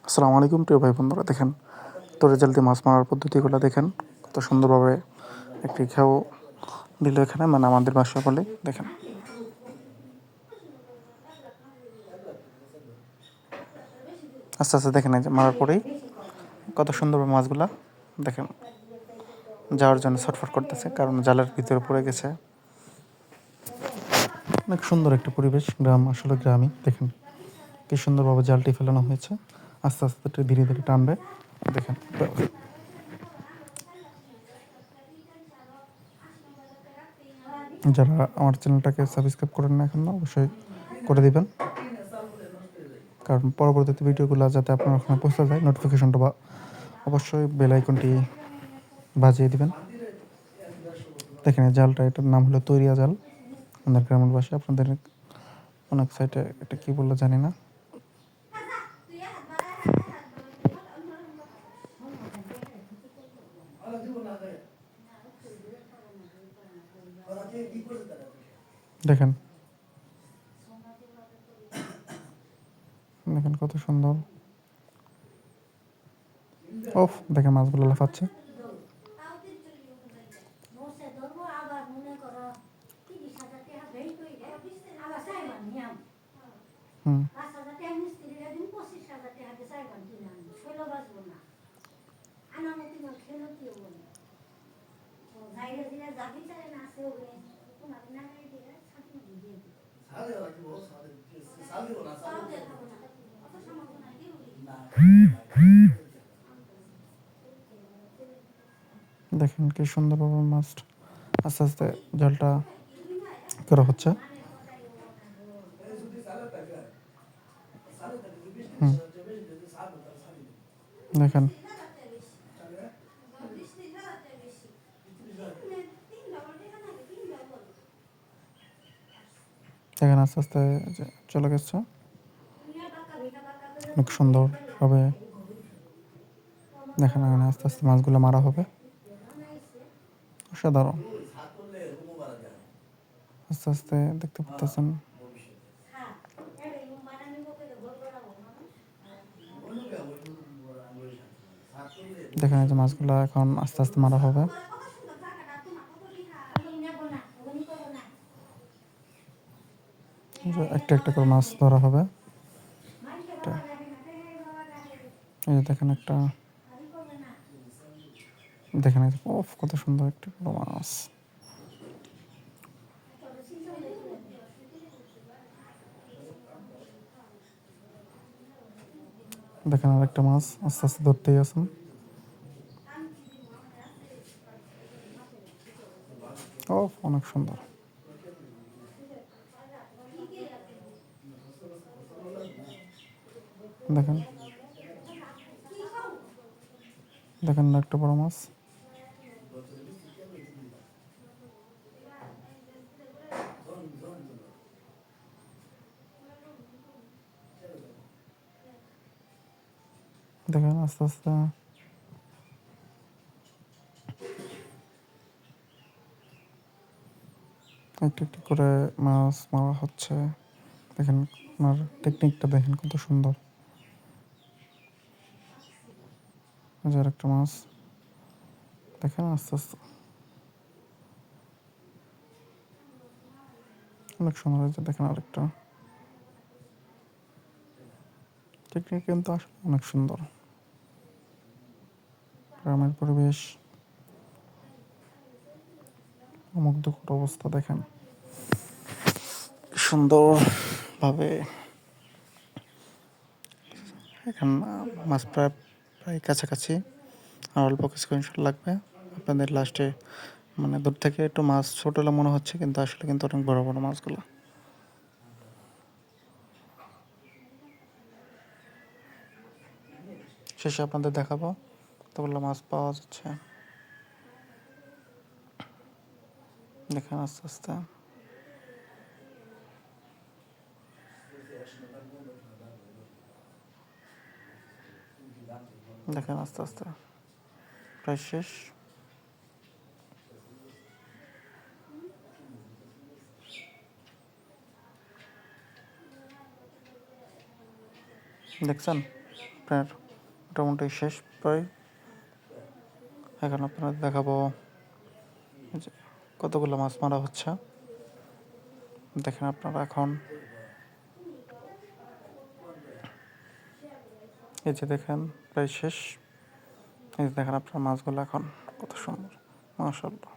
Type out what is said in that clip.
আসসালামু আলাইকুম প্রিয় ভাই বন্ধুরা, দেখেন তরে জাল দিয়ে মাছ মারার পদ্ধতিগুলো দেখেন কত সুন্দরভাবে একটি খেয়াও দিল এখানে, মানে আমাদের বাসা বলে। দেখেন আস্তে আস্তে দেখেন এই যে মারার পরেই কত সুন্দরভাবে মাছগুলা দেখেন যাওয়ার জন্য ছটফট করতেছে, কারণ জালের ভিতরে পড়ে গেছে। অনেক সুন্দর একটা পরিবেশ, গ্রাম, আসলে গ্রামই। দেখেন কি সুন্দরভাবে জালটি ফেলানো হয়েছে, আস্তে আস্তে ধীরে ধীরে টানবে। দেখেন যারা আমার চ্যানেলটাকে সাবস্ক্রাইব করেন না এখন, অবশ্যই করে দিবেন, কারণ পরবর্তীতে ভিডিওগুলো যাতে আপনার ওখানে পৌঁছে যায়, নোটিফিকেশনটা বা অবশ্যই বেল আইকনটি বাজিয়ে দিবেন। দেখেন এই জালটা, এটার নাম হলো তৈরিয়া জাল আমাদের গ্রামের ভাষায়। আপনাদের অনেক সাইটে এটা কী বললো জানি না। দেখেন দেখেন কত সুন্দর। ওফ, দেখেন মাছগুলো লাফাচ্ছে। হুম, দেখেন কি সুন্দরভাবে মাছ আস্তে আস্তে জালটা করা হচ্ছে। হুম, দেখেন দেখেন আস্তে আস্তে চলে গেছে অনেক সুন্দরভাবে। দেখেন এখানে আস্তে আস্তে মাছগুলো মারা হবে, অসাধারণ। আস্তে আস্তে দেখতে পাচ্ছেন। দেখেন এই যে মাছগুলো এখন আস্তে আস্তে মারা হবে। একটা একটা করে মাছ ধরা হবে। এই যে দেখেন একটা, দেখেন এই যে ওফ, কত সুন্দর একটা বড় মাছ। দেখেন আর একটা মাছ আস্তে আস্তে ধরতেই আছেন। ওফ, অনেক সুন্দর। দেখেন দেখেন না একটা বড় মাছ। দেখেন আস্তে আস্তে একটু একটু করে মাছ মারা হচ্ছে। দেখেন আপনার টেকনিকটা দেখেন কত সুন্দর। হাজার একটা মাছ দেখেন আস্তে আস্তে অনেক সুন্দর হয়েছে। দেখেন আরেকটা টেকনিক কিন্তু আসলে অনেক সুন্দর। গ্রামের পরিবেশ, মুগ্ধকর অবস্থা। দেখেন সুন্দরভাবে এখন মাছ প্রায় প্রায় কাছাকাছি, আর অল্প কিছু ইনশাল্লাহ লাগবে। আপনাদের লাস্টে মানে দূর থেকে একটু মাছ ছোট হলে মনে হচ্ছে, কিন্তু আসলে কিন্তু অনেক বড় বড় মাছগুলো। শেষে আপনাদের দেখাবো কতগুলো মাছ পাওয়া যাচ্ছে। দেখেন আস্তে আস্তে, দেখেন আস্তে আস্তে প্রায় শেষ। দেখছেন। আপনার মোটামুটি শেষ প্রায়। এখন আপনারা দেখাবো যে কতগুলো মাছ মারা হচ্ছে। দেখেন আপনারা এখন এই যে দেখেন প্রায় শেষ। এই যে দেখেন আপনার মাছগুলো এখন কত সুন্দর, মাশাআল্লাহ।